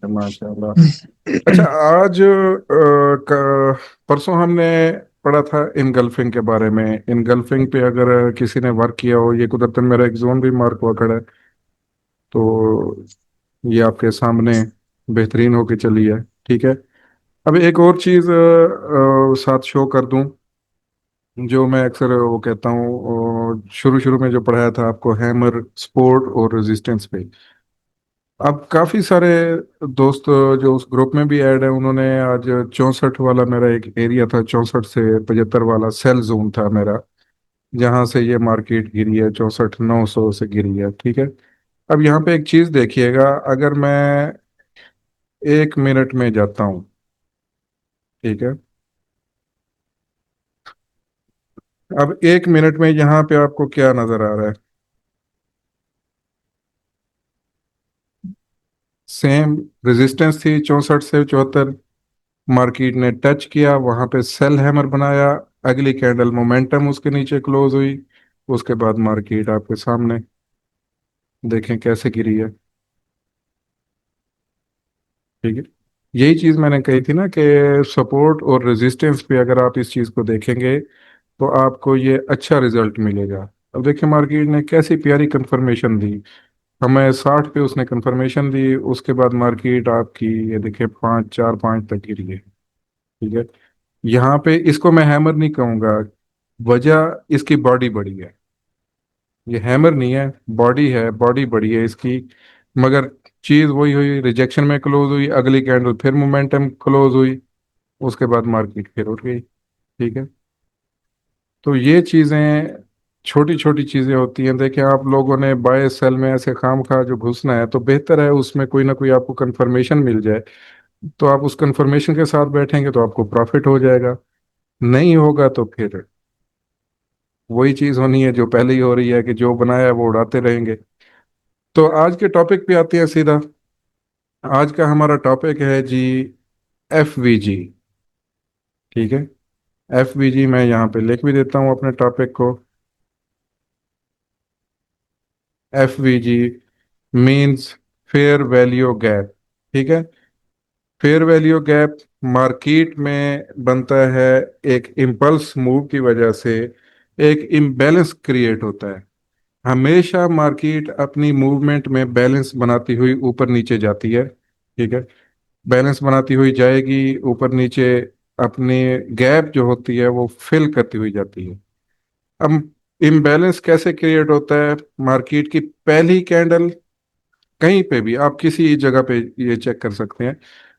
माशाल्लाह। अच्छा, आज परसों हमने पढ़ा था इनगल्फिंग के बारे में। इनगल्फिंग पे अगर किसी ने वर्क किया हो, ये कुदरतन मेरा एग्जाम भी मार्क हुआ खड़ा है, तो ये आपके सामने बेहतरीन होके चली है। ठीक है। अब एक और चीज़ साथ शो कर दूं, जो मैं अक्सर वो कहता हूँ, शुरू शुरू में जो पढ़ाया था आपको, हैमर, सपोर्ट और रेजिस्टेंस पे। अब काफ़ी सारे दोस्त जो उस ग्रुप में भी ऐड है, उन्होंने आज 64 वाला, मेरा एक एरिया था 64 से 75 वाला सेल जोन था मेरा, जहाँ से ये मार्केट गिरी है, 64,900 से गिरी है। ठीक है। अब यहाँ पे एक चीज़ देखिएगा, अगर मैं 1 मिनट में जाता हूँ, ठीक है, अब 1 मिनट में यहाँ पे आपको क्या नज़र आ रहा है? सेम रेजिस्टेंस थी 64 से 74, मार्केट ने टच किया, वहां पे सेल हैमर बनाया, अगली कैंडल मोमेंटम उसके नीचे क्लोज हुई, उसके बाद मार्केट आपके सामने देखें कैसे गिरी है। ठीक है। यही चीज मैंने कही थी ना कि सपोर्ट और रेजिस्टेंस पे अगर आप इस चीज को देखेंगे तो आपको ये अच्छा रिजल्ट मिलेगा। अब देखिए मार्केट ने कैसी प्यारी कंफर्मेशन दी, हमें 60 पे उसने कंफर्मेशन दी, उसके बाद मार्केट आपकी ये देखिए 5, 4, 5 तक गिरी है। ठीक है। यहाँ पे इसको मैं हैमर नहीं कहूंगा, वजह इसकी बॉडी बड़ी है। ये हैमर नहीं है, बॉडी है, बॉडी बड़ी है इसकी। मगर चीज वही हुई, रिजेक्शन में क्लोज हुई, अगली कैंडल फिर मोमेंटम क्लोज हुई, उसके बाद मार्केट फिर उठ गई। ठीक है। तो ये चीजें छोटी छोटी चीजें होती हैं। देखिए आप लोगों ने बाय सेल में ऐसे खाम खा जो घुसना है, तो बेहतर है उसमें कोई ना कोई आपको कंफर्मेशन मिल जाए, तो आप उस कंफर्मेशन के साथ बैठेंगे तो आपको प्रॉफिट हो जाएगा। नहीं होगा तो फिर वही चीज होनी है जो पहले ही हो रही है, कि जो बनाया है वो उड़ाते रहेंगे। तो आज के टॉपिक पे आते हैं सीधा। आज का हमारा टॉपिक है जी, FVG। ठीक है। FVG मैं यहाँ पे लिख भी देता हूँ अपने टॉपिक को। FVG means fair value gap. ठीक है। फेयर वैल्यू गैप मार्केट में बनता है एक इम्पल्स मूव की वजह से, एक इम्बैलेंस क्रिएट होता है। हमेशा मार्केट अपनी मूवमेंट में बैलेंस बनाती हुई ऊपर नीचे जाती है। ठीक है। बैलेंस बनाती हुई जाएगी ऊपर नीचे, अपने गैप जो होती है वो फिल करती हुई जाती है। अब इम्बैलेंस कैसे क्रिएट होता है? मार्केट की पहली कैंडल, कहीं पे भी आप किसी जगह पे ये चेक कर सकते हैं।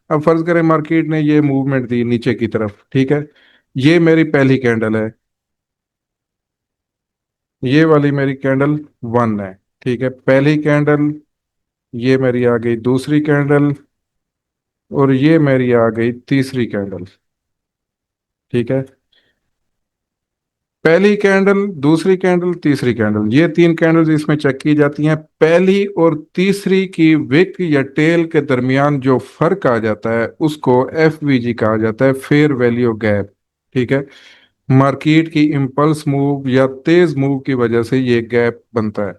अब फर्ज करें मार्केट ने ये मूवमेंट दी नीचे की तरफ, ठीक है, ये मेरी पहली कैंडल है, ये वाली मेरी कैंडल 1 है। ठीक है, पहली कैंडल, ये मेरी आ गई दूसरी कैंडल, और ये मेरी आ गई तीसरी कैंडल। ठीक है। पहली कैंडल, दूसरी कैंडल, तीसरी कैंडल, ये 3 कैंडल्स इसमें चेक की जाती हैं। पहली और तीसरी की विक या टेल के दरमियान जो फर्क आ जाता है उसको FVG कहा जाता है, फेयर वैल्यू गैप। ठीक है। मार्केट की इम्पल्स मूव या तेज मूव की वजह से ये गैप बनता है।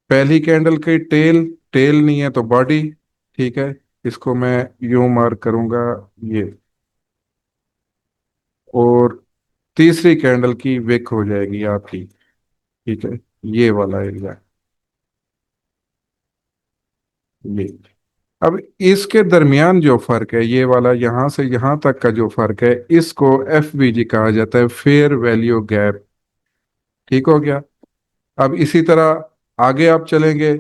पहली कैंडल की टेल, टेल नहीं है तो बॉडी। ठीक है। इसको मैं यूं मार्क करूंगा, ये। और तीसरी कैंडल की विक हो जाएगी आपकी, ठीक है, ये वाला एरिया, ये। अब इसके दरमियान जो फर्क है, ये वाला यहां से यहां तक का जो फर्क है, इसको FVG कहा जाता है, फेयर वैल्यू गैप। ठीक हो गया। अब इसी तरह आगे आप चलेंगे,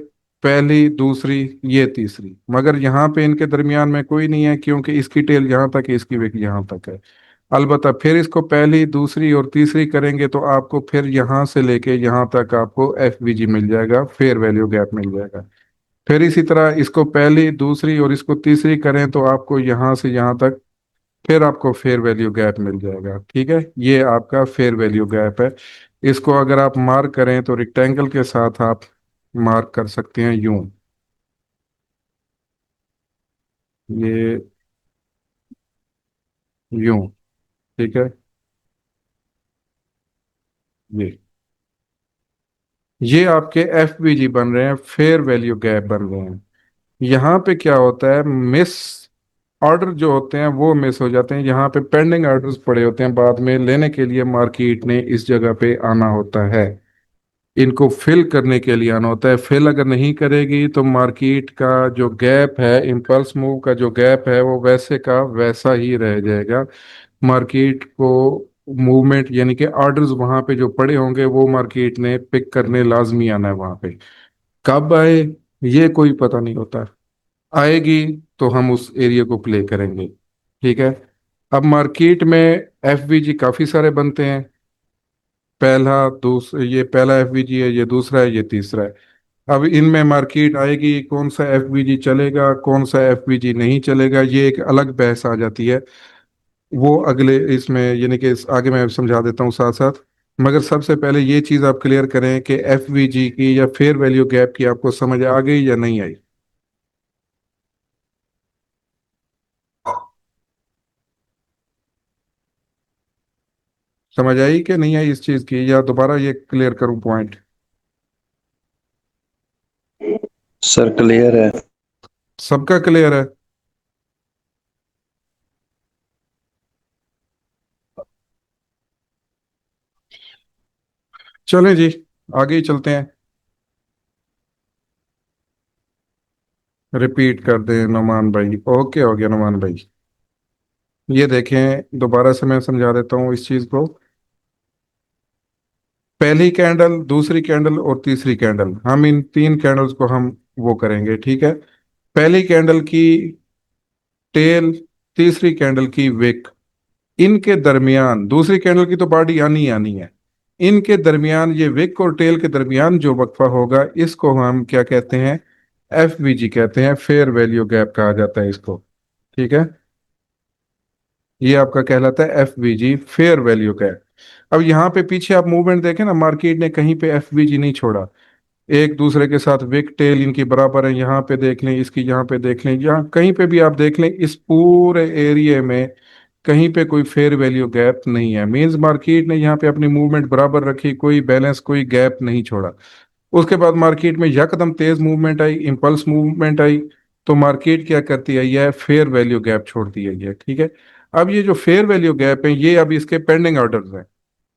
पहली, दूसरी, ये तीसरी, मगर यहाँ पे इनके दरमियान में कोई नहीं है, क्योंकि इसकी टेल यहाँ तक है, इसकी विक यहाँ तक है। अलबत्ता फिर इसको पहली, दूसरी और तीसरी करेंगे तो आपको फिर यहाँ से लेके यहाँ तक आपको FVG मिल जाएगा, फेयर वैल्यू गैप मिल जाएगा। फिर इसी तरह इसको पहली, दूसरी और इसको तीसरी करें तो आपको यहाँ से यहाँ तक फिर आपको फेयर वैल्यू गैप मिल जाएगा। ठीक है, ये आपका फेयर वैल्यू गैप है। इसको अगर आप मार्क करें तो रेक्टेंगल के साथ आप मार्क कर सकते हैं यूं, ये, यूं। ठीक है, ये आपके FVG बन रहे हैं, फेयर वैल्यू गैप बन रहे हैं। यहाँ पे क्या होता है, मिस ऑर्डर जो होते हैं वो मिस हो जाते हैं। यहाँ पे पेंडिंग ऑर्डर्स पड़े होते हैं, बाद में लेने के लिए मार्केट ने इस जगह पे आना होता है, इनको फिल करने के लिए आना होता है। फिल अगर नहीं करेगी तो मार्केट का जो गैप है, इम्पल्स मूव का जो गैप है, वो वैसे का वैसा ही रह जाएगा। मार्केट को मूवमेंट यानी कि ऑर्डर्स वहां पे जो पड़े होंगे वो मार्केट ने पिक करने लाजमी आना है वहां पे। कब आए ये कोई पता नहीं होता, आएगी तो हम उस एरिया को प्ले करेंगे। ठीक है। अब मार्केट में एफवीजी काफी सारे बनते हैं। पहला दूसरा, ये पहला एफवीजी है, ये दूसरा है, ये तीसरा है। अब इनमें मार्केट आएगी, कौन सा एफवीजी चलेगा कौन सा एफवीजी नहीं चलेगा, ये एक अलग बहस आ जाती है। वो अगले इसमें यानी कि इस आगे मैं समझा देता हूँ साथ साथ। मगर सबसे पहले ये चीज़ आप क्लियर करें कि एफवीजी की या फेयर वैल्यू गैप की आपको समझ आ गई या नहीं आई। समझ आई कि नहीं आई इस चीज़ की, या दोबारा ये क्लियर करूँ पॉइंट। सर क्लियर है। सबका क्लियर है। चलें जी, आगे ही चलते हैं। रिपीट कर दें नुमान भाई, ओके हो गया नुमान भाई। ये देखें दोबारा से मैं समझा देता हूँ इस चीज़ को। पहली कैंडल, दूसरी कैंडल और तीसरी कैंडल, हम इन तीन कैंडल्स को हम वो करेंगे। ठीक है। पहली कैंडल की टेल, तीसरी कैंडल की विक, इनके दरमियान दूसरी कैंडल की तो बॉडी आनी ही आनी है। इनके दरमियान ये विक और टेल के दरमियान जो वक्फा होगा इसको हम क्या कहते हैं, एफवीजी कहते हैं, फेयर वैल्यू गैप कहा जाता है इसको। ठीक है। ये आपका कहलाता है एफवीजी, फेयर वैल्यू गैप। अब यहाँ पे पीछे आप मूवमेंट देखें ना, मार्केट ने कहीं पे एफवीजी नहीं छोड़ा। एक दूसरे के साथ विक टेल इनकी बराबर है, यहाँ पे देख लें, इसकी यहाँ पे देख लें, यहाँ कहीं पे भी आप देख लें, इस पूरे एरिया में कहीं पे कोई फेयर वैल्यू गैप नहीं है। मींस मार्केट ने यहाँ पे अपनी मूवमेंट बराबर रखी, कोई बैलेंस कोई गैप नहीं छोड़ा। उसके बाद मार्केट में यकदम तेज मूवमेंट आई, इम्पल्स मूवमेंट आई, तो मार्केट क्या करती है, यह फेयर वैल्यू गैप छोड़ती है ये। ठीक है। अब ये जो फेयर वैल्यू गैप है ये अब इसके पेंडिंग ऑर्डर्स हैं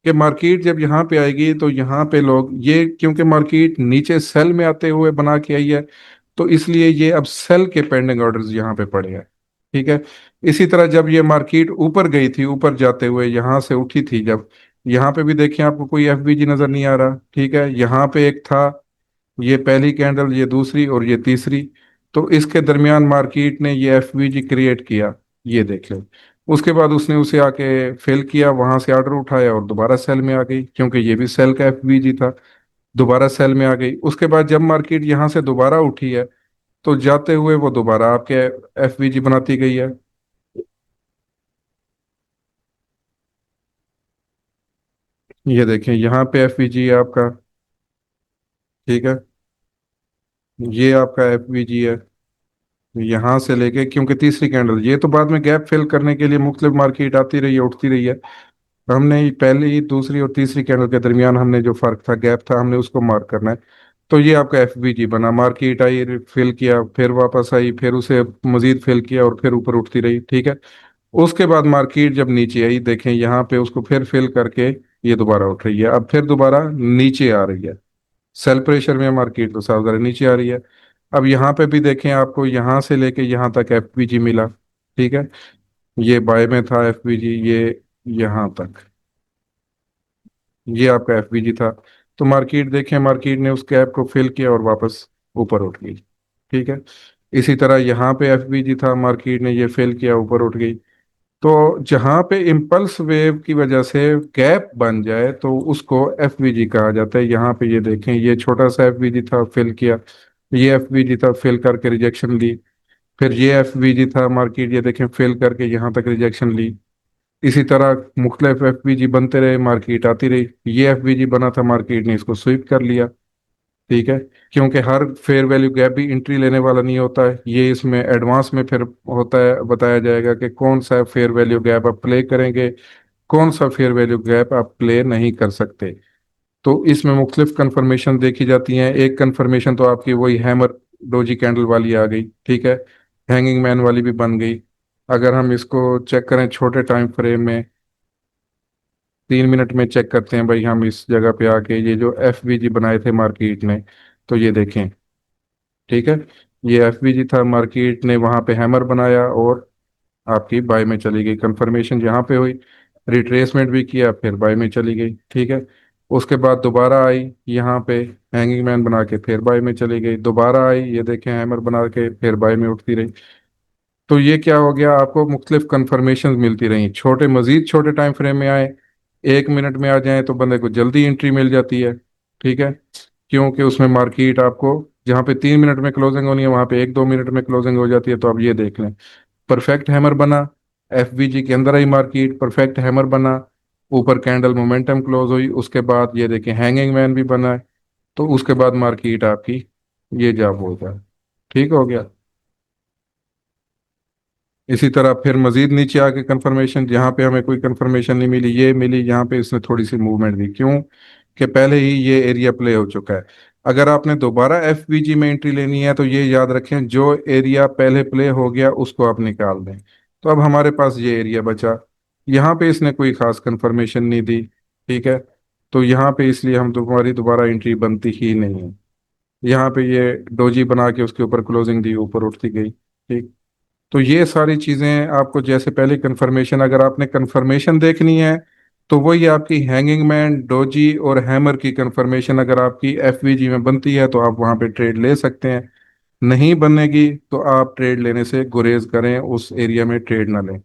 कि मार्केट जब यहाँ पे आएगी तो यहाँ पे लोग ये, क्योंकि मार्केट नीचे सेल में आते हुए बना के आई है, तो इसलिए ये अब सेल के पेंडिंग ऑर्डर्स यहाँ पे पड़े हैं। ठीक है। इसी तरह जब ये मार्केट ऊपर गई थी, ऊपर जाते हुए यहाँ से उठी थी, जब यहाँ पे भी देखिए आपको कोई एफबीजी नजर नहीं आ रहा। ठीक है। यहाँ पे एक था, ये पहली कैंडल, ये दूसरी और ये तीसरी, तो इसके दरमियान मार्केट ने ये एफवीजी क्रिएट किया, ये देख लो। उसके बाद उसने उसे आके फेल किया, वहां से ऑर्डर उठाया और दोबारा सेल में आ गई, क्योंकि ये भी सेल का एफवीजी था, दोबारा सेल में आ गई। उसके बाद जब मार्केट यहाँ से दोबारा उठी है, तो जाते हुए वो दोबारा आपके एफवीजी बनाती गई है। ये देखें यहाँ पे एफवीजी है आपका। ठीक है। ये आपका एफवीजी है, यहाँ से लेके, क्योंकि तीसरी कैंडल ये तो बाद में गैप फिल करने के लिए मुख्तलिफ मार्केट आती रही है, उठती रही है। हमने पहली दूसरी और तीसरी कैंडल के दरमियान हमने जो फर्क था, गैप था, हमने उसको मार्क करना है। तो ये आपका एफबीजी बना, मार्केट आई, फिल किया, फिर वापस आई, फिर उसे मजीद फिल किया और फिर ऊपर उठती रही। ठीक है। उसके बाद मार्केट जब नीचे आई, देखें यहाँ पे उसको फिर फिल करके ये दोबारा उठ रही है, अब फिर दोबारा नीचे आ रही है। सेल प्रेशर में मार्केट तो साफ ज़रा नीचे आ रही है। अब यहाँ पे भी देखें, आपको यहाँ से लेके यहाँ तक एफबीजी मिला। ठीक है। ये बाय में था एफबीजी, ये यहाँ तक, ये आपका एफबीजी था। तो मार्केट देखें, मार्केट ने उस गैप को फिल किया और वापस ऊपर उठ गई। ठीक है। इसी तरह यहाँ पे एफबीजी था, मार्केट ने ये फिल किया, ऊपर उठ गई। तो जहाँ पे इम्पल्स वेव की वजह से गैप बन जाए तो उसको एफबीजी कहा जाता है। यहाँ पे ये देखें, ये छोटा सा एफबीजी था, फिल किया, ये एफबीजी था, फिल करके रिजेक्शन ली, फिर ये एफबीजी था, मार्केट ये देखें फिल करके यहाँ तक रिजेक्शन ली। इसी तरह मुख्तलिफ एफबीजी बनते रहे, मार्केट आती रही, ये एफबीजी बना था, मार्केट ने इसको स्वीप कर लिया। ठीक है। क्योंकि हर फेयर वैल्यू गैप भी एंट्री लेने वाला नहीं होता है, ये इसमें एडवांस में फिर होता है, बताया जाएगा कि कौन सा फेयर वैल्यू गैप आप प्ले करेंगे, कौन सा फेयर वैल्यू गैप आप प्ले नहीं कर सकते। तो इसमें मुख्तलिफ कंफर्मेशन देखी जाती हैं। एक कंफर्मेशन तो आपकी वही हैमर डोजी कैंडल वाली आ गई, ठीक है। हैंगिंग मैन वाली भी बन गई। अगर हम इसको चेक करें छोटे टाइम फ्रेम में, 3 मिनट में चेक करते हैं भाई हम इस जगह पे आके, ये जो एफ बनाए थे मार्केट ने, तो ये देखें, ठीक है। ये एफ था, मार्केट ने वहां पे हैमर बनाया और आपकी बाय में चली गई, कंफर्मेशन यहाँ पे हुई, रिट्रेसमेंट भी किया, फिर बाय में चली गई, ठीक है। उसके बाद दोबारा आई यहाँ पे, हैंगिंग मैन बना के फिर बाय में चली गई, दोबारा आई, ये देखें हैमर बना के फिर बाय में उठती रही। तो ये क्या हो गया, आपको मुख्तलिफ कंफर्मेशन मिलती रही, छोटे मजीद छोटे टाइम फ्रेम में आए, 1 मिनट में आ जाए तो बंदे को जल्दी एंट्री मिल जाती है, ठीक है। क्योंकि उसमें मार्केट आपको जहाँ पे 3 मिनट में क्लोजिंग होनी है वहाँ पे 1-2 मिनट में क्लोजिंग हो जाती है। तो आप ये देख लें, परफेक्ट हैमर बना, एफवीजी के अंदर आई मार्केट, परफेक्ट हैमर बना, ऊपर कैंडल मोमेंटम क्लोज हुई, उसके बाद ये देखें हैंगिंग मैन भी बना है, तो उसके बाद मार्केट आपकी ये जा बोलता है, ठीक हो गया। इसी तरह फिर मजीद नीचे आके कंफर्मेशन, जहाँ पे हमें कोई कंफर्मेशन नहीं मिली, ये मिली, यहाँ पे इसने थोड़ी सी मूवमेंट दी, क्यों कि पहले ही ये एरिया प्ले हो चुका है। अगर आपने दोबारा एफवीजी में एंट्री लेनी है तो ये याद रखें, जो एरिया पहले प्ले हो गया उसको आप निकाल दें। तो अब हमारे पास ये एरिया बचा, यहाँ पे इसने कोई खास कंफर्मेशन नहीं दी, ठीक है। तो यहाँ पे इसलिए हम दोबारा एंट्री बनती ही नहीं है। यहाँ पे ये डोजी बना के उसके ऊपर क्लोजिंग दी, ऊपर उठती गई, ठीक। तो ये सारी चीजें आपको, जैसे पहले कंफर्मेशन, अगर आपने कंफर्मेशन देखनी है तो वही आपकी हैंगिंग मैन, डोजी और हैमर की कंफर्मेशन अगर आपकी एफवीजी में बनती है तो आप वहां पे ट्रेड ले सकते हैं। नहीं बनेगी तो आप ट्रेड लेने से गुरेज करें, उस एरिया में ट्रेड ना लें।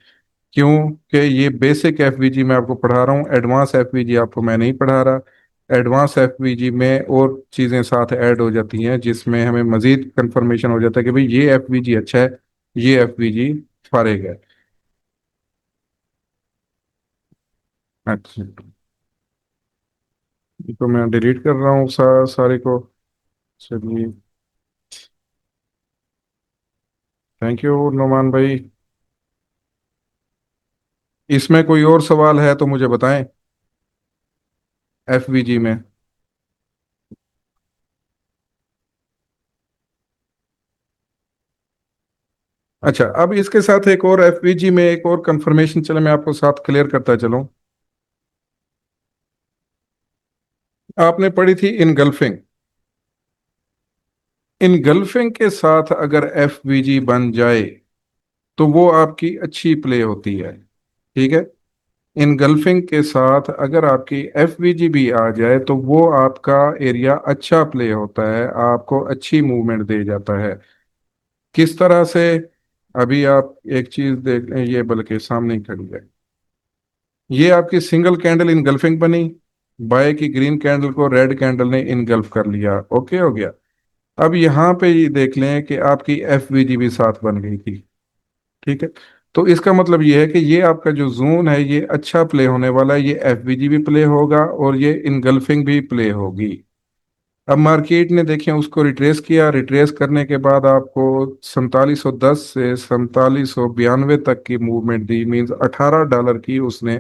क्यों कि ये बेसिक एफवीजी मैं आपको पढ़ा रहा हूँ, एडवांस एफवीजी आपको मैं नहीं पढ़ा रहा। एडवांस एफवीजी में और चीज़ें साथ ऐड हो जाती हैं जिसमें हमें मजीद कंफर्मेशन हो जाता है कि भाई ये एफवीजी अच्छा है, ये एफवीजी फारेग है। अच्छा, ये तो मैं डिलीट कर रहा हूँ सारे को। चलिए, थैंक यू नोमान भाई। इसमें कोई और सवाल है तो मुझे बताएं, एफवीजी में। अच्छा, अब इसके साथ एक और एफवीजी में एक और कंफर्मेशन, चले मैं आपको साथ क्लियर करता चलूं। आपने पढ़ी थी इनगल्फिंग, इनगल्फिंग के साथ अगर एफवीजी बन जाए तो वो आपकी अच्छी प्ले होती है, ठीक है। इनगल्फिंग के साथ अगर आपकी एफवीजी भी आ जाए तो वो आपका एरिया अच्छा प्ले होता है, आपको अच्छी मूवमेंट दे जाता है। किस तरह से, अभी आप एक चीज देख लें, ये बल्कि सामने ही खड़ी है, ये आपकी सिंगल कैंडल इनगल्फिंग बनी, बाय की ग्रीन कैंडल को रेड कैंडल ने इनगल्फ कर लिया, ओके हो गया। अब यहाँ पे ये देख लें कि आपकी एफवीजी भी साथ बन गई थी, ठीक है। तो इसका मतलब ये है कि ये आपका जो जोन है ये अच्छा प्ले होने वाला है, ये एफवीजी भी प्ले होगा और ये इनगल्फिंग भी प्ले होगी। अब मार्केट ने देखें उसको रिट्रेस किया, रिट्रेस करने के बाद आपको 4710 से 4792 तक की मूवमेंट दी, मींस $18 की उसने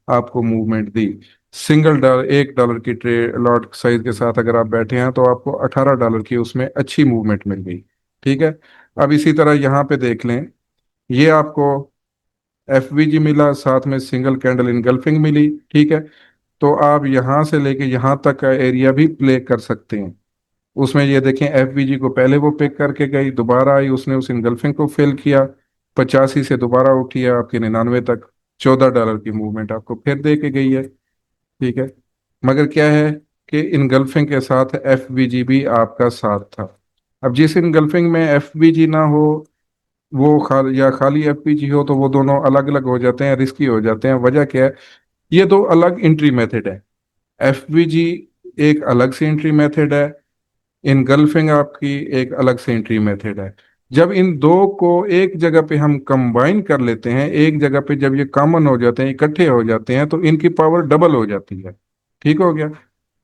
आपको मूवमेंट दी। सिंगल डॉलर, $1 की ट्रेड लॉट साइज के साथ अगर आप बैठे हैं तो आपको $18 की उसमें अच्छी मूवमेंट मिल गई, ठीक है। अब इसी तरह यहाँ पे देख लें, ये आपको एफवीजी मिला, साथ में सिंगल कैंडल इनगल्फिंग मिली, ठीक है। तो आप यहाँ से लेके यहाँ तक का एरिया भी प्ले कर सकते हैं। उसमें ये देखें, एफवीजी को पहले वो पिक करके गई, दोबारा आई, उसने उस इनगल्फिंग को फिल किया, 85 से दोबारा उठी है आपके 99 तक, $14 की मूवमेंट आपको फिर दे के गई है, ठीक है। मगर क्या है कि इनगल्फिंग के साथ एफवीजी भी आपका साथ था। अब जिस इनगल्फिंग में एफवीजी ना हो, वो खाली एफपीजी हो, तो वो दोनों अलग अलग हो जाते हैं, रिस्की हो जाते हैं। वजह क्या है, ये दो अलग एंट्री मेथड है। एफपीजी एक अलग से एंट्री मेथड है, इनगल्फिंग आपकी एक अलग से एंट्री मेथड है। जब इन दो को एक जगह पे हम कंबाइन कर लेते हैं, एक जगह पे जब ये कॉमन हो जाते हैं, इकट्ठे हो जाते हैं, तो इनकी पावर डबल हो जाती है, ठीक हो गया।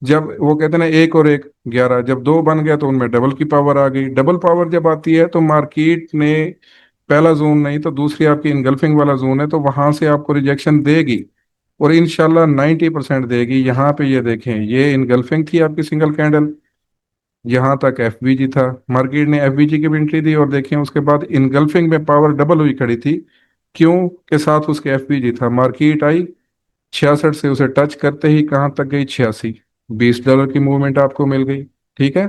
जब वो कहते हैं ना, एक और एक 11, जब दो बन गया तो उनमें डबल की पावर आ गई। डबल पावर जब आती है तो मार्केट ने पहला जोन नहीं तो दूसरी आपकी इनगल्फिंग वाला जोन है, तो वहां से आपको रिजेक्शन देगी और इंशाल्लाह 90% देगी। यहाँ पे ये देखें, ये इनगल्फिंग थी आपकी सिंगल कैंडल, यहाँ तक एफवीजी था। मार्केट ने एफवीजी की भी एंट्री दी और देखिए उसके बाद इनगल्फिंग में पावर डबल हुई खड़ी थी। क्यों? के साथ उसके एफवीजी था। मार्केट आई 66 से उसे टच करते ही कहाँ तक गई? 86। $20 की मूवमेंट आपको मिल गई। ठीक है।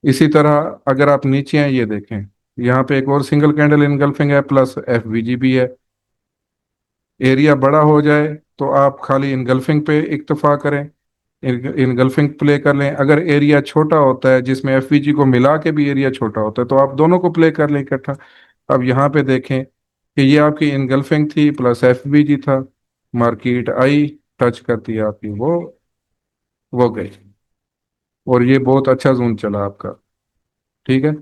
इसी तरह अगर आप नीचे हैं, ये देखें, यहाँ पे एक और सिंगल कैंडल इनगल्फिंग है प्लस एफवीजी भी है। एरिया बड़ा हो जाए तो आप खाली इनगल्फिंग पे इक्तफा करें, इनगल्फिंग प्ले कर लें। अगर एरिया छोटा होता है जिसमें एफवीजी को मिला के भी एरिया छोटा होता है तो आप दोनों को प्ले कर लें इकट्ठा। अब यहाँ पे देखें कि ये आपकी इनगल्फिंग थी प्लस एफवीजी था। मार्केट आई, टच करती है आपकी, वो गई। और ये बहुत अच्छा जोन चला आपका। ठीक है।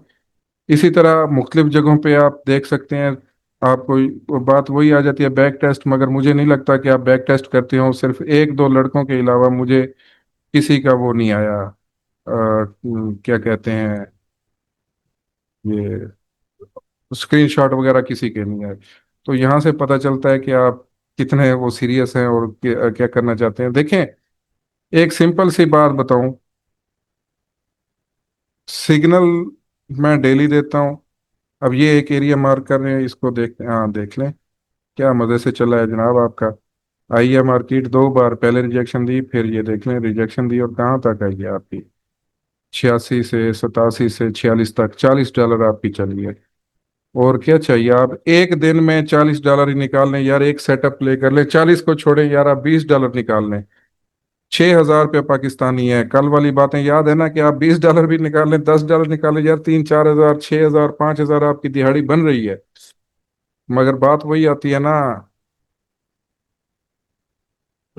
इसी तरह मुख्तलिफ जगहों पे आप देख सकते हैं। आपको वो बात वही आ जाती है बैक टेस्ट, मगर मुझे नहीं लगता कि आप बैक टेस्ट करते हो। सिर्फ एक दो लड़कों के अलावा मुझे किसी का वो नहीं आया, क्या कहते हैं, ये स्क्रीनशॉट वगैरह किसी के नहीं आए। तो यहाँ से पता चलता है कि आप कितने वो सीरियस हैं और क्या करना चाहते हैं। देखें, एक सिंपल सी बात बताऊं, सिग्नल मैं डेली देता हूं। अब ये एक एरिया मार्क कर रहे हैं, इसको देख, हाँ देख लें क्या मजे से चला है जनाब आपका। आई है मार्केट 2 बार, पहले रिजेक्शन दी, फिर ये देख लें रिजेक्शन दी, और कहाँ तक आई है आपकी? 86 से 87 से 46 तक, $40 आपकी चली है। और क्या चाहिए? आप एक दिन में $40 ही निकाल लें यार, एक सेटअप प्ले कर लें, 40 को छोड़ें यार, आप $20 निकाल लें। 6,000 रुपये पाकिस्तानी है। कल वाली बातें याद है ना कि आप $20 भी निकाल लें, $10 निकाल लें यार, 3-4 हज़ार, 6,000, 5,000 आपकी दिहाड़ी बन रही है। मगर बात वही आती है ना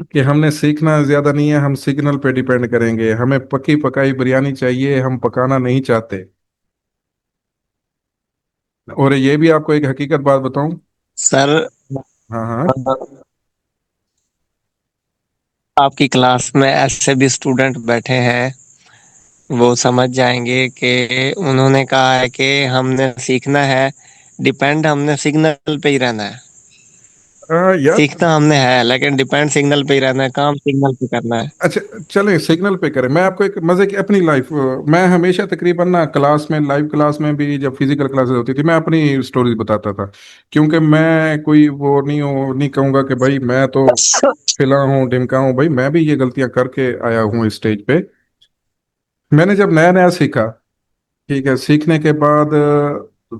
कि हमने सीखना ज्यादा नहीं है, हम सिग्नल पे डिपेंड करेंगे। हमें पकी पकाई बिरयानी चाहिए, हम पकाना नहीं चाहते। और ये भी आपको एक हकीकत बात बताऊं। सर, हाँ हाँ। आपकी क्लास में ऐसे भी स्टूडेंट बैठे हैं, वो समझ जाएंगे कि उन्होंने कहा है कि हमने सीखना है, डिपेंड हमने सिग्नल पे ही रहना है। यार, सीखना हमने है लेकिन डिपेंड सिग्नल पे ही रहना है, काम सिग्नल पे करना है। अच्छा, चलें सिग्नल पे करें। मैं आपको एक मजे की अपनी लाइफ, मैं हमेशा तकरीबन ना क्लास में, लाइव क्लास में भी, जब फिजिकल क्लासेस होती थी, मैं अपनी स्टोरीज बताता था। क्योंकि मैं कोई वो नहीं हूँ, नहीं कहूँगा कि भाई मैं तो फिला हूँ ढिमका हूँ। भाई मैं भी ये गलतियां करके आया हूँ इस स्टेज पे। मैंने जब नया नया सीखा, ठीक है, सीखने के बाद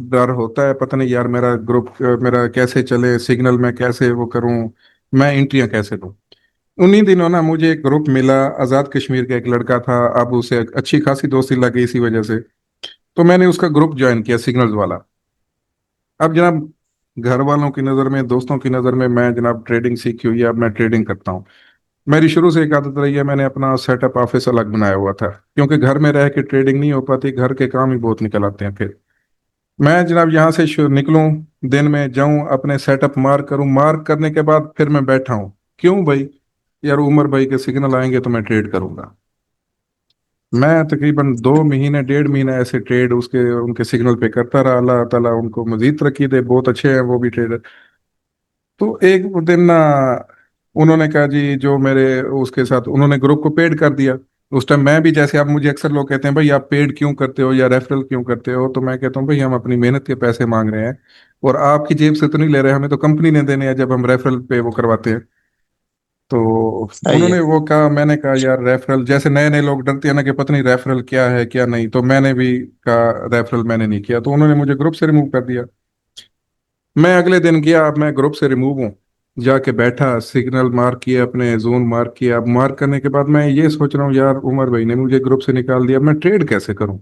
डर होता है, पता नहीं यार मेरा ग्रुप मेरा कैसे चले, सिग्नल में कैसे वो करूं, मैं एंट्रियां कैसे दूं। उन्हीं दिनों ना मुझे एक ग्रुप मिला, आज़ाद कश्मीर का एक लड़का था। अब उसे अच्छी खासी दोस्ती लगी इसी वजह से, तो मैंने उसका ग्रुप ज्वाइन किया, सिग्नल्स वाला। अब जनाब, घर वालों की नज़र में, दोस्तों की नज़र में, मैं जनाब ट्रेडिंग सीखी हुई है, अब मैं ट्रेडिंग करता हूँ। मेरी शुरू से एक आदत रही है, मैंने अपना सेटअप ऑफिस अलग बनाया हुआ था, क्योंकि घर में रह के ट्रेडिंग नहीं हो पाती, घर के काम ही बहुत निकल आते हैं फिर। मैं जनाब यहाँ से निकलूं, दिन में जाऊं, अपने सेटअप मार्क करूं, मार्क करने के बाद फिर मैं बैठा हूं। क्यों भाई? यार उमर भाई के सिग्नल आएंगे तो मैं ट्रेड करूंगा। मैं तकरीबन 2 महीने, 1.5 महीने ऐसे ट्रेड उसके उनके सिग्नल पे करता रहा। अल्लाह ताला उनको मजीद तरक्की दे, बहुत अच्छे हैं वो भी ट्रेडर। तो एक दिन ना उन्होंने कहा जी, जो मेरे उसके साथ, उन्होंने ग्रुप को पेड कर दिया। उस टाइम मैं भी, जैसे आप, मुझे अक्सर लोग कहते हैं भाई आप पेड क्यों करते हो या रेफरल क्यों करते हो, तो मैं कहता हूँ भाई हम अपनी मेहनत के पैसे मांग रहे हैं, और आपकी जेब से तो नहीं ले रहे, हमें तो कंपनी ने देने हैं जब हम रेफरल पे वो करवाते हैं। तो सही है। उन्होंने वो कहा, मैंने कहा यार रेफरल, जैसे नए नए लोग डरते हैं ना कि पता नहीं रेफरल क्या है क्या नहीं, तो मैंने भी कहा रेफरल मैंने नहीं किया, तो उन्होंने मुझे ग्रुप से रिमूव कर दिया। मैं अगले दिन गया, अब मैं ग्रुप से रिमूव हूँ, जाके बैठा, सिग्नल मार्क किया, अपने जोन मार्क किया। अब मार्क करने के बाद मैं ये सोच रहा हूँ यार उमर भाई ने मुझे ग्रुप से निकाल दिया, अब मैं ट्रेड कैसे करूँ?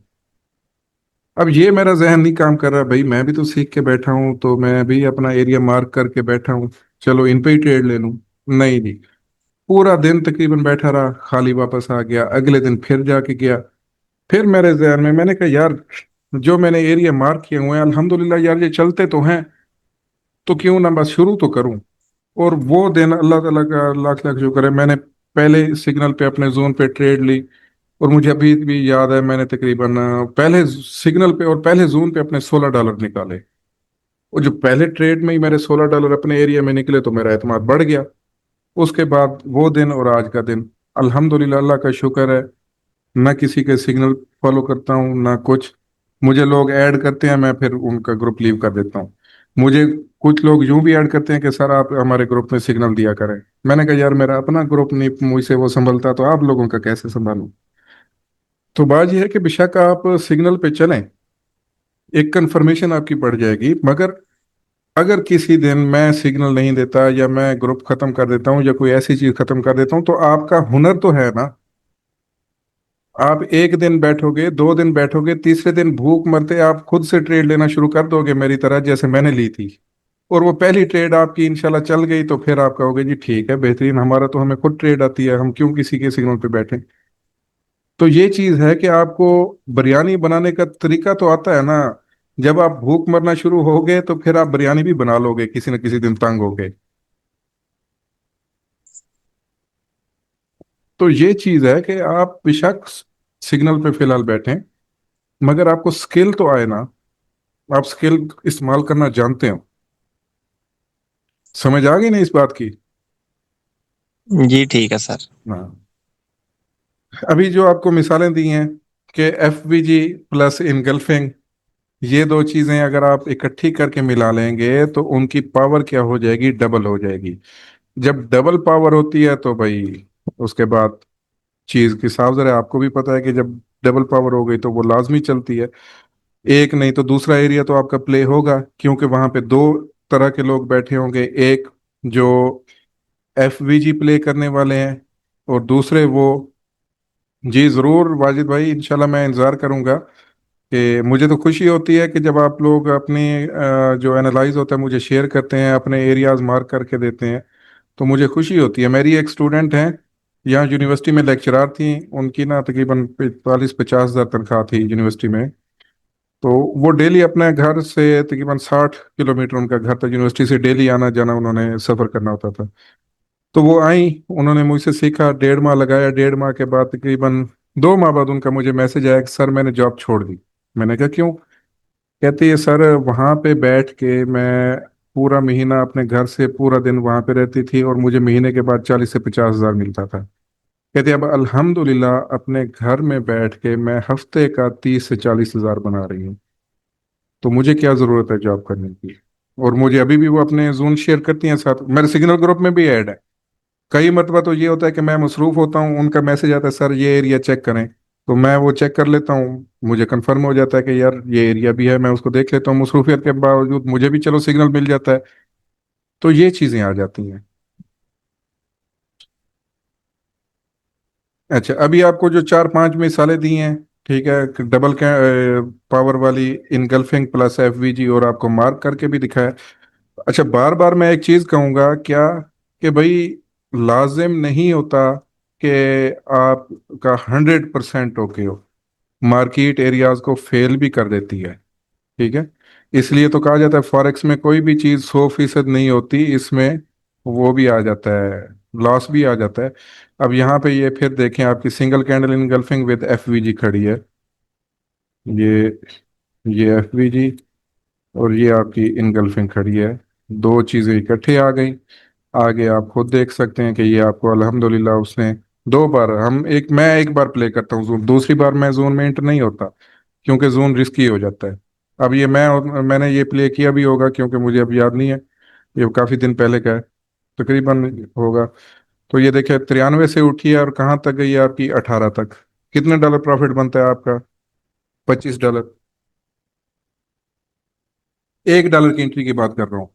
अब ये मेरा जहन नहीं काम कर रहा, भाई मैं भी तो सीख के बैठा हूँ, तो मैं भी अपना एरिया मार्क करके बैठा हूँ, चलो इन पे ही ट्रेड ले लूँ। नहीं नहीं, पूरा दिन तकरीबन बैठा रहा, खाली वापस आ गया। अगले दिन फिर जाके गया। फिर मेरे जहन में, मैंने कहा यार जो मैंने एरिया मार्क किए हुए हैं अल्हम्दुलिल्लाह यार ये चलते तो हैं, तो क्यों ना बस शुरू तो करूं। और वो दिन अल्लाह ताला का लाख लाख शुक्र है, मैंने पहले सिग्नल पे अपने जोन पे ट्रेड ली। और मुझे अभी भी याद है, मैंने तकरीबन पहले सिग्नल पे और पहले जोन पे अपने $16 निकाले। और जो पहले ट्रेड में ही मेरे $16 अपने एरिया में निकले तो मेरा एतमाद बढ़ गया। उसके बाद वो दिन और आज का दिन, अल्हम्दुलिल्लाह, अल्लाह का शुक्र है, ना किसी के सिग्नल फॉलो करता हूँ ना कुछ। मुझे लोग ऐड करते हैं, मैं फिर उनका ग्रुप लीव कर देता हूँ। मुझे कुछ लोग यूं भी ऐड करते हैं कि सर आप हमारे ग्रुप में सिग्नल दिया करें। मैंने कहा यार मेरा अपना ग्रुप नहीं मुझसे वो संभलता, तो आप लोगों का कैसे संभालूं। तो बात यह है कि बेशक आप सिग्नल पे चलें, एक कंफर्मेशन आपकी बढ़ जाएगी, मगर अगर किसी दिन मैं सिग्नल नहीं देता या मैं ग्रुप खत्म कर देता हूँ या कोई ऐसी चीज खत्म कर देता हूँ, तो आपका हुनर तो है ना। आप एक दिन बैठोगे, 2 दिन बैठोगे, तीसरे दिन भूख मरते आप खुद से ट्रेड लेना शुरू कर दोगे मेरी तरह, जैसे मैंने ली थी। और वो पहली ट्रेड आपकी इंशाल्लाह चल गई, तो फिर आप कहोगे जी ठीक है बेहतरीन, हमारा तो हमें खुद ट्रेड आती है, हम क्यों किसी के सिग्नल पे बैठे। तो ये चीज है कि आपको बिरयानी बनाने का तरीका तो आता है ना। जब आप भूख मरना शुरू होगे तो फिर आप बिरयानी भी बना लोगे किसी न किसी दिन तंग होगे। तो ये चीज है कि आप बेशक सिग्नल पे फिलहाल बैठें, मगर आपको स्किल तो आए ना, आप स्किल इस्तेमाल करना जानते हो। समझ आ गई ना इस बात की। जी ठीक है सर। हाँ। अभी जो आपको मिसालें दी हैं कि एफवीजी प्लस इनगल्फिंग, ये दो चीजें अगर आप इकट्ठी करके मिला लेंगे तो उनकी पावर क्या हो जाएगी, डबल हो जाएगी। जब डबल पावर होती है तो भाई उसके बाद चीज की साफ जरा आपको भी पता है कि जब डबल पावर हो गई तो वो लाजमी चलती है। एक नहीं तो दूसरा एरिया तो आपका प्ले होगा, क्योंकि वहां पे दो तरह के लोग बैठे होंगे। एक जो एफवीजी प्ले करने वाले हैं, और दूसरे वो। जी जरूर वाजिद भाई, इंशाल्लाह मैं इंतजार करूंगा। कि मुझे तो खुशी होती है कि जब आप लोग अपनी जो एनालाइज होता है मुझे शेयर करते हैं, अपने एरियाज मार्क करके देते हैं, तो मुझे खुशी होती है। मेरी एक स्टूडेंट हैं, यहाँ यूनिवर्सिटी में लेक्चरार थी, उनकी ना तकरीबन 45-50 हज़ार तनख्वाह थी यूनिवर्सिटी में। तो वो डेली अपने घर से तकरीबन 60 किलोमीटर उनका घर था, यूनिवर्सिटी से डेली आना जाना उन्होंने सफ़र करना होता था। तो वो आई, उन्होंने मुझसे सीखा, 1.5 माह लगाया। 1.5 माह के बाद तकरीबन 2 माह बाद उनका मुझे मैसेज आया कि सर मैंने जॉब छोड़ दी। मैंने कहा क्यों। कहती है सर वहाँ पे बैठ के मैं पूरा महीना अपने घर से पूरा दिन वहाँ पे रहती थी, और मुझे महीने के बाद 40 से 50 हज़ार मिलता था। कहती है अब अल्हम्दुलिल्लाह अपने घर में बैठ के मैं हफ्ते का 30 से 40 हज़ार बना रही हूँ। तो मुझे क्या ज़रूरत है जॉब करने की। और मुझे अभी भी वो अपने जोन शेयर करती हैं, साथ मेरे सिग्नल ग्रुप में भी ऐड है। कई मरतबा तो ये होता है कि मैं मसरूफ होता हूँ, उनका मैसेज आता है सर ये एरिया चेक करें। तो मैं वो चेक कर लेता हूँ, मुझे कंफर्म हो जाता है कि यार ये एरिया भी है, मैं उसको देख लेता हूँ, मसरूफियत के बावजूद मुझे भी चलो सिग्नल मिल जाता है। तो ये चीज़ें आ जाती हैं। अच्छा, अभी आपको जो 4-5 मिसालें दी हैं, ठीक है, डबल पावर वाली, इनगल्फिंग प्लस एफवीजी, और आपको मार्क करके भी दिखाया। अच्छा, बार बार मैं एक चीज़ कहूँगा क्या, कि भाई लाजिम नहीं होता कि आपका 100% ओके हो। मार्केट एरियाज को फेल भी कर देती है, ठीक है। इसलिए तो कहा जाता है फॉरेक्स में कोई भी चीज़ 100% नहीं होती, इसमें वो भी आ जाता है, लॉस भी आ जाता है। अब यहाँ पे ये फिर देखें, आपकी single candle engulfing with FVG खड़ी है। ये ये एफवीजी और ये आपकी इनगल्फिंग खड़ी है। दो चीज़ें इकट्ठे आ गई। आगे आप खुद देख सकते हैं कि ये आपको अल्हम्दुलिल्लाह उसने 2 बार, मैं एक बार प्ले करता हूँ जोन, दूसरी बार मैं जोन में एंटर नहीं होता, क्योंकि जोन रिस्की हो जाता है। अब ये मैंने ये प्ले किया भी होगा, क्योंकि मुझे अब याद नहीं है, ये काफ़ी दिन पहले का है, तकरीबन होगा। तो ये देखिए 93 से उठी है और कहाँ तक गई है आपकी, 18 तक। कितने डॉलर प्रॉफिट बनता है आपका, 25 डॉलर। $1 की एंट्री की बात कर रहा हूँ।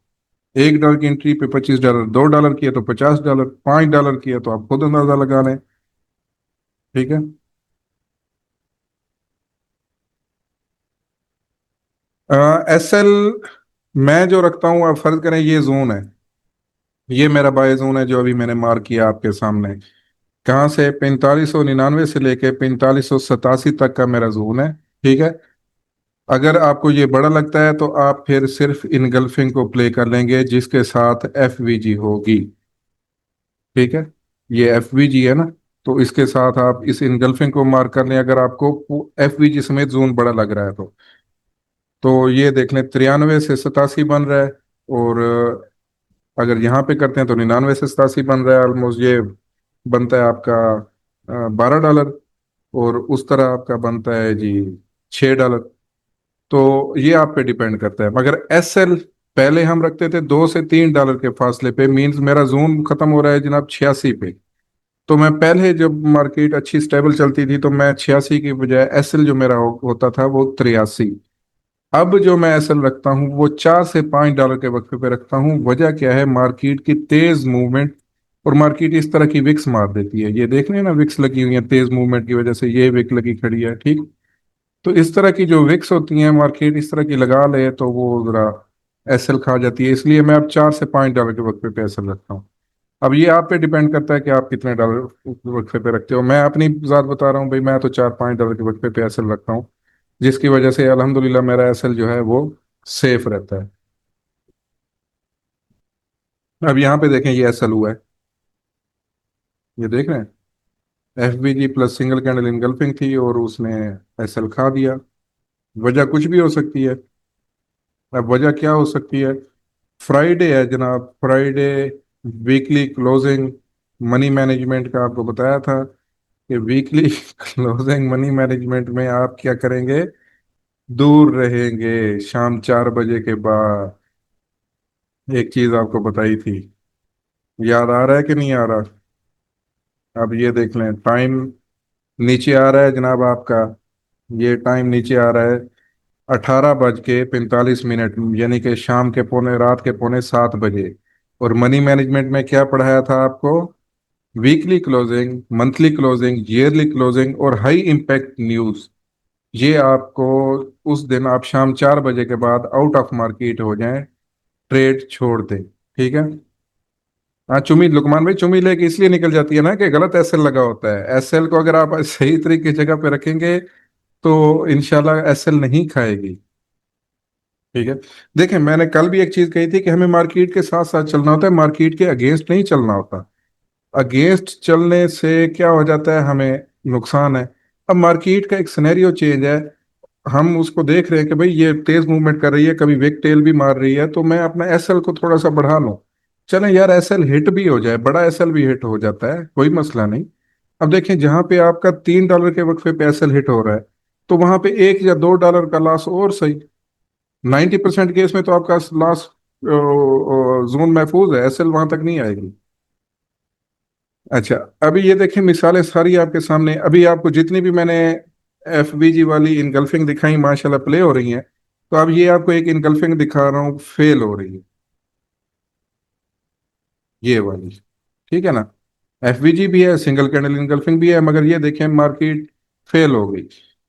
$1 की एंट्री पे 25 डॉलर, $2 की है तो 50 डॉलर, $5 की है तो आप खुद अंदाजा लगा लें। ठीक है। एस एल मैं जो रखता हूँ, आप फर्ज करें ये जोन है, ये मेरा बाय जोन है जो अभी मैंने मार्क किया आपके सामने। कहाँ से, 4599 से लेके 4587 तक का मेरा जोन है। ठीक है। अगर आपको ये बड़ा लगता है तो आप फिर सिर्फ इनगल्फिंग को प्ले कर लेंगे जिसके साथ एफ वी जी होगी। ठीक है। ये एफ वी जी है ना, तो इसके साथ आप इस इनगल्फिंग को मार्क कर लें, अगर आपको एफ वी जी समेत जोन बड़ा लग रहा है तो ये देख लें 93 से 87 बन रहा है। और अगर यहाँ पे करते हैं तो 99 से 87 बन रहा है, ऑलमोस्ट ये बनता है आपका $12। और उस तरह आपका बनता है जी $6। तो ये आप पे डिपेंड करता है। मगर एस एल पहले हम रखते थे $2 से $3 के फासले पे, मींस मेरा जोन खत्म हो रहा है जनाब 86 पे। तो मैं पहले जब मार्केट अच्छी स्टेबल चलती थी तो मैं 86 की बजाय एस एल जो मेरा होता था वो 83। अब जो मैं एस एल रखता हूँ वो $4 से $5 के वक्फे पे रखता हूँ। वजह क्या है? मार्केट की तेज मूवमेंट। और मार्केट इस तरह की विक्स मार देती है, ये देख रहे हैं ना, विक्स लगी हुई है तेज मूवमेंट की वजह से, ये विक लगी खड़ी है, ठीक। तो इस तरह की जो विक्स होती हैं, मार्केट इस तरह की लगा ले तो वो जरा एसएल खा जाती है। इसलिए मैं अब $4 से $5 के वक्फे पे एसएल रखता हूँ। अब ये आप पे डिपेंड करता है कि आप कितने डॉलर वक्फे पे रखते हो। मैं अपनी ज़ात बता रहा हूँ भाई, मैं तो $4-5 के वक्फे पे एसएल रखता हूँ, जिसकी वजह से अल्हम्दुलिल्लाह मेरा एसएल जो है वो सेफ रहता है। अब यहाँ पे देखें, ये एसएल हुआ है, ये देख रहे हैं, FBG plus single candle engulfing थी और उसने एसएल खा दिया। वजह कुछ भी हो सकती है। अब वजह क्या हो सकती है? फ्राइडे है जनाब, Friday weekly closing money management का आपको बताया था कि वीकली क्लोजिंग मनी मैनेजमेंट में आप क्या करेंगे? दूर रहेंगे शाम 4 बजे के बाद। एक चीज आपको बताई थी, याद आ रहा है कि नहीं आ रहा? अब ये देख लें, टाइम नीचे आ रहा है जनाब आपका, ये टाइम नीचे आ रहा है 18:45, यानी कि शाम के पौने, रात के पौने 7 बजे। और मनी मैनेजमेंट में क्या पढ़ाया था आपको? Weekly closing, monthly closing, yearly closing और हाई इम्पैक्ट न्यूज। ये आपको उस दिन आप शाम 4 बजे के बाद आउट ऑफ मार्केट हो जाएं, ट्रेड छोड़ दें, ठीक है। हाँ, चुमी लुकमान भाई, चुमी लेके इसलिए निकल जाती है ना कि गलत एसएल लगा होता है। एसएल को अगर आप सही तरीके की जगह पे रखेंगे तो इंशाल्लाह एसएल नहीं खाएगी, ठीक है। देखें, मैंने कल भी एक चीज कही थी कि हमें मार्केट के साथ साथ चलना होता है, मार्केट के अगेंस्ट नहीं चलना होता। अगेंस्ट चलने से क्या हो जाता है? हमें नुकसान है। अब मार्केट का एक सिनेरियो चेंज है, हम उसको देख रहे हैं कि भाई ये तेज मूवमेंट कर रही है, कभी विक टेल भी मार रही है, तो मैं अपना एसएल को थोड़ा सा बढ़ा लूं। चलें यार, एसएल हिट भी हो जाए, बड़ा एसएल भी हिट हो जाता है, कोई मसला नहीं। अब देखें, जहां पे आपका $3 के वक्फे पे एसएल हिट हो रहा है, तो वहां पे $1 या $2 का लॉस और सही। 90% केस में तो आपका लॉस जोन महफूज है, एसएल वहां तक नहीं आएगी। अच्छा, अभी ये देखें, मिसालें सारी आपके सामने, अभी आपको जितनी भी मैंने एफबीजी वाली इनगल्फिंग दिखाई माशाल्लाह प्ले हो रही हैं। तो अब ये आपको एक इनगल्फिंग दिखा रहा हूँ, फेल हो रही है, ये वाली, ठीक है ना। एफबीजी भी है, सिंगल कैंडल इनगल्फिंग भी है, मगर ये देखें मार्केट फेल हो गई।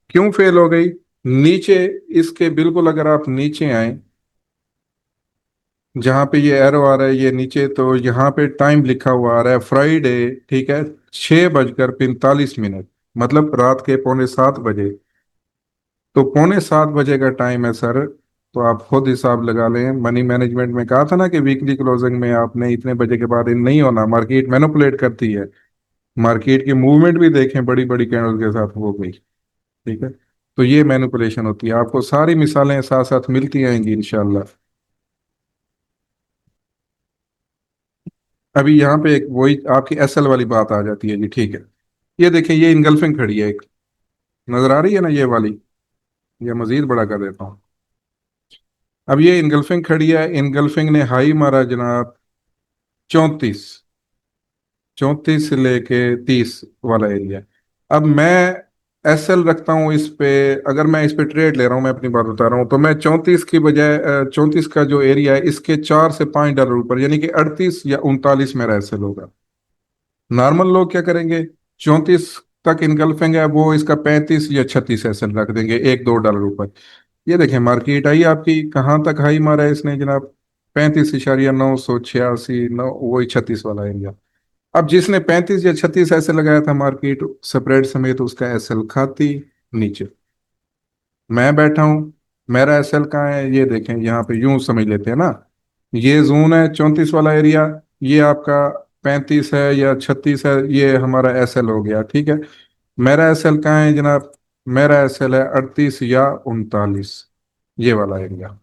क्यों फेल हो गई? नीचे, इसके बिल्कुल अगर आप नीचे आए, जहां पे ये एरो आ रहा है, ये नीचे, तो यहाँ पे टाइम लिखा हुआ आ रहा है फ्राइडे, ठीक है, 6:45, मतलब रात के पौने 7 बजे। तो पौने 7 बजे का टाइम है सर। तो आप खुद हिसाब लगा लें, मनी मैनेजमेंट में कहा था ना कि वीकली क्लोजिंग में आपने इतने बजे के बाद इन नहीं होना, मार्केट मैनिपुलेट करती है। मार्केट की मूवमेंट भी देखें, बड़ी बड़ी कैंडल के साथ हो गई, ठीक है। तो ये मैनिपुलेशन होती है, आपको सारी मिसालें साथ साथ मिलती आएंगी इंशाल्लाह। अभी यहाँ पे एक वही आपकी एसएल वाली बात आ जाती है जी, ठीक है। ये देखें, ये इनगल्फिंग खड़ी है एक, नजर आ रही है ना ये वाली? ये मजीद बड़ा कर देता हूँ। अब ये इनगल्फिंग खड़ी है, इनगल्फिंग ने हाई मारा जनाब 34, 34 से लेके 30 वाला एरिया। अब मैं एसएल रखता हूँ इस पे, अगर मैं इस पे ट्रेड ले रहा हूँ, मैं अपनी बात बता रहा हूँ, तो मैं 34 की बजाय 34 का जो एरिया है इसके $4 से $5 ऊपर, यानी कि 38 या 39 मेरा एसएल होगा। नॉर्मल लोग क्या करेंगे? 34 तक इनगल्फिंग है, वो इसका 35 या 36 एसएल रख देंगे, $1-2 ऊपर। ये देखें, मार्केट आई आपकी कहाँ तक हाई मारा है इसने जनाब? 35,986, नौ, वही 36 वाला एरिया। अब जिसने 35 या 36 ऐसे लगाया था, मार्केट स्प्रेड समेत उसका एसएल खाती नीचे। मैं बैठा हूं, मेरा एसएल कहाँ है? ये देखें, यहाँ पे यूं समझ लेते हैं ना, ये जोन है 34 वाला एरिया, ये आपका 35 है या 36 है, ये हमारा एसएल हो गया, ठीक है। मेरा एसएल कहाँ है जनाब? मेरा एसएल है 38 या 39, ये वाला एरिया।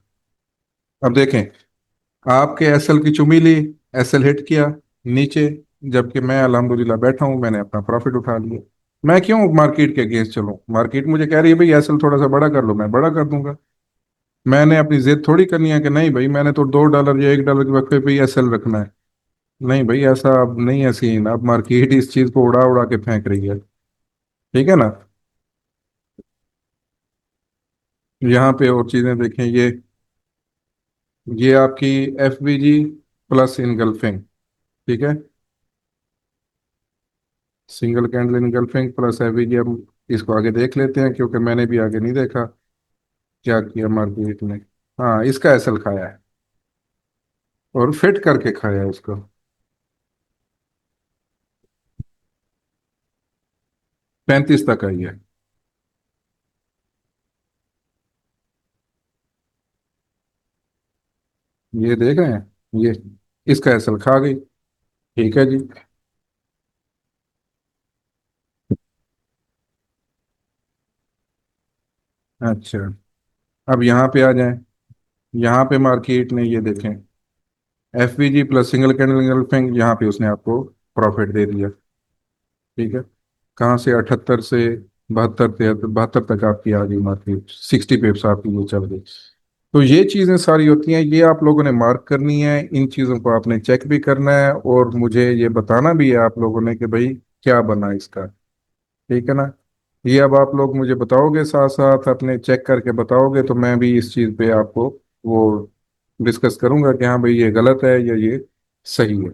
अब देखें, आपके एसएल की चुमी ली, एसएल हिट किया नीचे, जबकि मैं अल्हम्दुलिल्लाह बैठा हूं, मैंने अपना प्रॉफिट उठा लिया। मैं क्यों मार्केट के अगेंस्ट चलूं? मार्केट मुझे कह रही है भाई एसएल थोड़ा सा बड़ा कर लो, मैं बड़ा कर दूंगा। मैंने अपनी जिद थोड़ी करनी है कि नहीं भाई मैंने तो $2 या $1 के वक्फे पे ही एसएल रखना है। नहीं भाई, ऐसा अब नहीं है सीन। अब मार्केट इस चीज को उड़ा उड़ा के फेंक रही है। ठीक है ना। यहाँ पे और चीजें देखें, ये आपकी एफबीजी प्लस इनगल्फिंग। ठीक है, single candle engulfing plus FBG. हम इसको आगे देख लेते हैं क्योंकि मैंने भी आगे नहीं देखा क्या किया मार्केट ने। हाँ, इसका एसएल खाया है और फिट करके खाया है उसको। 35 तक आई है। ये देख रहे हैं, ये इसका एसएल खा गई। ठीक है जी। अच्छा, अब यहाँ पे आ जाएं। यहाँ पे मार्केट ने ये देखें, FVG plus single candle engulfing, यहाँ पे उसने आपको प्रॉफिट दे दिया। ठीक है, कहाँ से 78 से 72 तक आपकी आ गई मार्केट, 60 पिप्स आपकी ये चल गई। तो ये चीज़ें सारी होती हैं, ये आप लोगों ने मार्क करनी है, इन चीज़ों को आपने चेक भी करना है और मुझे ये बताना भी है आप लोगों ने कि भाई क्या बना इसका। ठीक है ना। ये अब आप लोग मुझे बताओगे, साथ साथ अपने चेक करके बताओगे, तो मैं भी इस चीज़ पे आपको वो डिस्कस करूंगा कि हाँ भाई ये गलत है या ये सही है।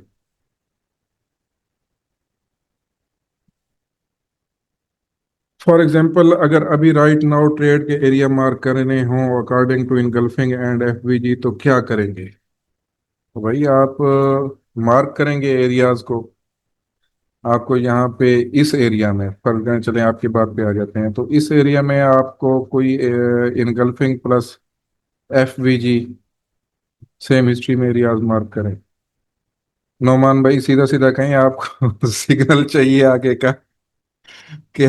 फॉर एग्जांपल, अगर अभी राइट नाउ ट्रेड के एरिया मार्क करने हों according to engulfing and FVG, तो क्या करेंगे? तो भाई आप मार्क करेंगे एरियाज को। आपको यहाँ पे इस एरिया में, फॉर चले आपकी बात पे आ जाते हैं, तो इस एरिया में आपको कोई engulfing plus FVG same history में एरियाज मार्क करें। नोमान भाई सीधा सीधा कहें, आपको सिग्नल चाहिए आगे का कि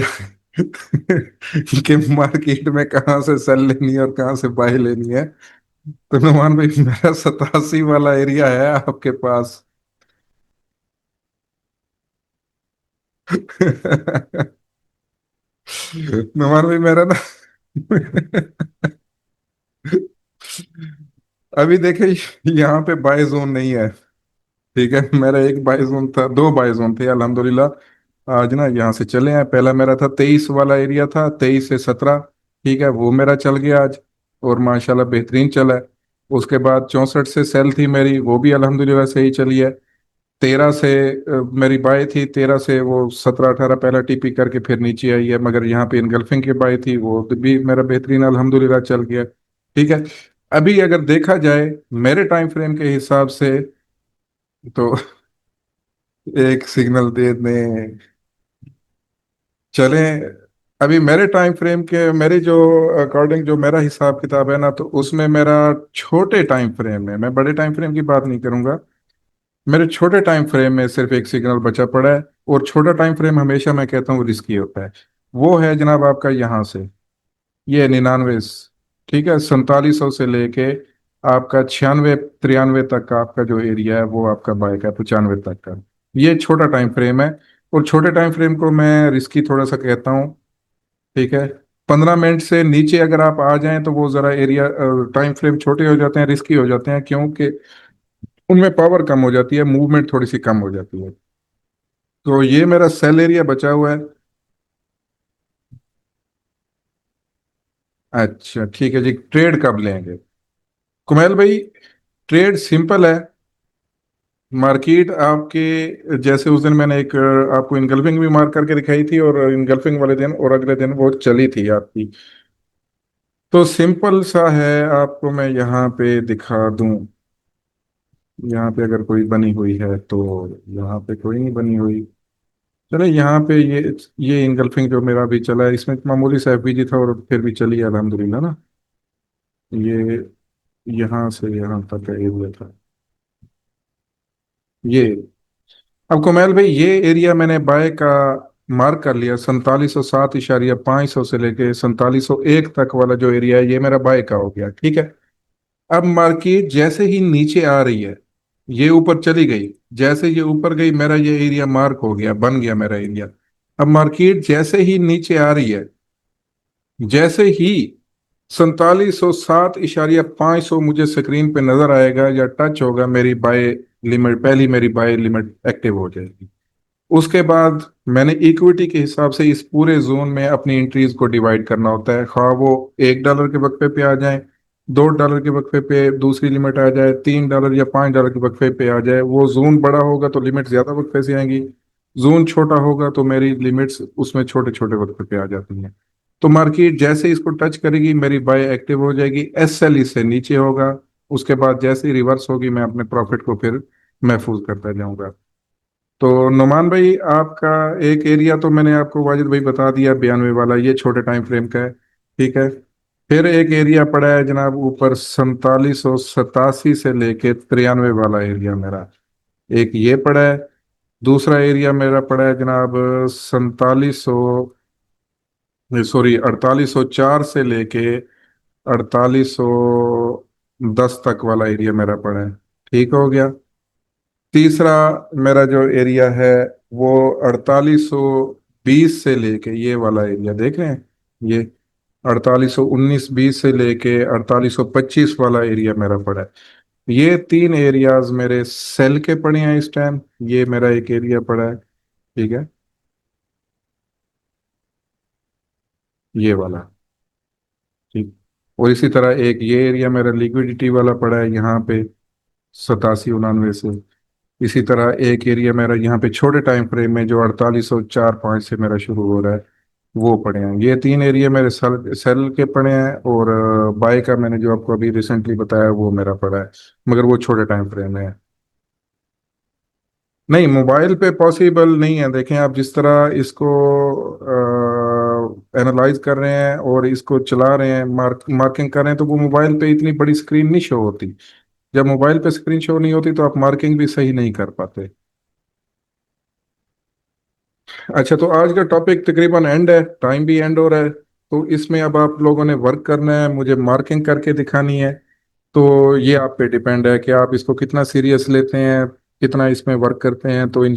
कि मार्केट में कहाँ से सेल लेनी है और कहाँ से बाय लेनी है। तो नुमान भाई, मेरा 87 वाला एरिया है आपके पास। नुमान भाई मेरा ना अभी देखे, यहाँ पे बाय जोन नहीं है। ठीक है, मेरा एक बाय जोन था, दो बाय जोन थे अल्हम्दुलिल्लाह। आज ना यहाँ से चले हैं। पहला मेरा था 23 वाला एरिया था, 23 से 17। ठीक है, वो मेरा चल गया आज और माशाल्लाह बेहतरीन चला है। उसके बाद 64 से सेल थी मेरी, वो भी अल्हम्दुलिल्लाह सही चली है। 13 से मेरी बाई थी, 13 से वो 17 18 पहला टीपी करके फिर नीचे आई है, मगर यहाँ पे इनगल्फिंग की बाई थी, वो भी मेरा बेहतरीन अल्हम्दुलिल्लाह चल गया। ठीक है, अभी अगर देखा जाए मेरे टाइम फ्रेम के हिसाब से, तो एक सिग्नल दे दें, चलें। अभी मेरे टाइम फ्रेम के, मेरे जो अकॉर्डिंग जो मेरा हिसाब किताब है ना, तो उसमें मेरा छोटे टाइम फ्रेम में, मैं बड़े टाइम फ्रेम की बात नहीं करूंगा, मेरे छोटे टाइम फ्रेम में सिर्फ एक सिग्नल बचा पड़ा है। और छोटा टाइम फ्रेम हमेशा मैं कहता हूँ रिस्की होता है। वो है जनाब आपका यहाँ से, ये 99। ठीक है, 4700 से लेके आपका 96 93 तक का आपका जो एरिया है वो आपका बाइक है 95 तक का। ये छोटा टाइम फ्रेम है और छोटे टाइम फ्रेम को मैं रिस्की थोड़ा सा कहता हूँ। ठीक है, 15 मिनट से नीचे अगर आप आ जाएं तो वो जरा एरिया टाइम फ्रेम छोटे हो जाते हैं, रिस्की हो जाते हैं, क्योंकि उनमें पावर कम हो जाती है, मूवमेंट थोड़ी सी कम हो जाती है। तो ये मेरा सेल एरिया बचा हुआ है। अच्छा ठीक है जी, ट्रेड कब लेंगे? कुमैल भाई, ट्रेड सिंपल है। मार्केट आपके जैसे उस दिन मैंने एक आपको इनगल्फिंग भी मार्क करके दिखाई थी, और इनगल्फिंग वाले दिन और अगले दिन वो चली थी आपकी। तो सिंपल सा है, आपको मैं यहाँ पे दिखा दूं। यहाँ पे अगर कोई बनी हुई है तो, यहाँ पे कोई नहीं बनी हुई। चले यहाँ पे ये इनगल्फिंग जो मेरा भी चला है, इसमें मामूली सा एफवीजी था और फिर भी चली है अल्हम्दुलिल्लाह ना। ये यहाँ से यहाँ तक का एरिया था ये। अब कुमैल भाई, ये एरिया मैंने बाय का मार्क कर लिया, 4707.5 से लेके 4701 तक वाला जो एरिया है ये मेरा बाय का हो गया। ठीक है, अब मार्केट जैसे ही नीचे आ रही है, ये ऊपर चली गई, जैसे ये ऊपर गई मेरा ये एरिया मार्क हो गया, बन गया मेरा एरिया। अब मार्केट जैसे ही नीचे आ रही है, जैसे ही 4707.500 मुझे स्क्रीन पे नजर आएगा या टच होगा, मेरी बाय लिमिट, पहली मेरी बाय लिमिट एक्टिव हो जाएगी। उसके बाद मैंने इक्विटी के हिसाब से इस पूरे जोन में अपनी एंट्रीज को डिवाइड करना होता है, खा वो $1 के वक्फे पे आ जाए, $2 के वक्फे पे दूसरी लिमिट आ जाए, $3 या $5 के वक्फे पे आ जाए। वो जोन बड़ा होगा तो लिमिट ज्यादा वक्फे से आएंगी, जोन छोटा होगा तो मेरी लिमिट्स उसमें छोटे छोटे वक्फे पे आ जाती हैं। तो मार्केट जैसे इसको टच करेगी मेरी बाय एक्टिव हो जाएगी, एस एल इससे नीचे होगा। उसके बाद जैसे ही रिवर्स होगी मैं अपने प्रॉफिट को फिर महफूज करता जाऊंगा। तो नुमान भाई, आपका एक एरिया तो मैंने आपको वाजिद भाई बता दिया, 92 वाला, ये छोटे टाइम फ्रेम का है, ठीक है। फिर एक एरिया पड़ा है जनाब ऊपर 4787 से लेके 93 वाला एरिया मेरा, एक ये पड़ा है। दूसरा एरिया मेरा पड़ा है जनाब 4804 से लेके 4810 तक वाला एरिया मेरा पड़ा है, ठीक हो गया। तीसरा मेरा जो एरिया है वो 4820 से लेके, ये वाला एरिया देख रहे हैं, ये 4819-20 से लेके 4825 वाला एरिया मेरा पड़ा है। ये तीन एरियाज मेरे सेल के पड़े हैं इस टाइम। ये मेरा एक एरिया पड़ा है, ठीक है, ये वाला, ठीक। और इसी तरह एक ये एरिया मेरा लिक्विडिटी वाला पड़ा है यहाँ पे 8799 से। इसी तरह एक एरिया मेरा यहाँ पे छोटे टाइम फ्रेम में जो 4804.5 से मेरा शुरू हो रहा है, वो पड़े हैं। ये तीन एरिया मेरे सेल सेल के पड़े हैं। और बाय का मैंने जो आपको अभी रिसेंटली बताया वो मेरा पड़ा है, मगर वो छोटे टाइम फ्रेम में है। नहीं, मोबाइल पे पॉसिबल नहीं है। देखें आप, जिस तरह इसको एनालाइज कर रहे हैं और इसको चला रहे हैं, मार्किंग कर रहे हैं, तो वो मोबाइल पे इतनी बड़ी स्क्रीन नहीं शो होती। जब मोबाइल पे स्क्रीन शो नहीं होती तो आप मार्किंग भी सही नहीं कर पाते। अच्छा, तो आज का टॉपिक तकरीबन एंड है, टाइम भी एंड हो रहा है। तो इसमें अब आप लोगों ने वर्क करना है, मुझे मार्किंग करके दिखानी है। तो ये आप पे डिपेंड है कि आप इसको कितना सीरियस लेते हैं, कितना इसमें वर्क करते हैं। तो इन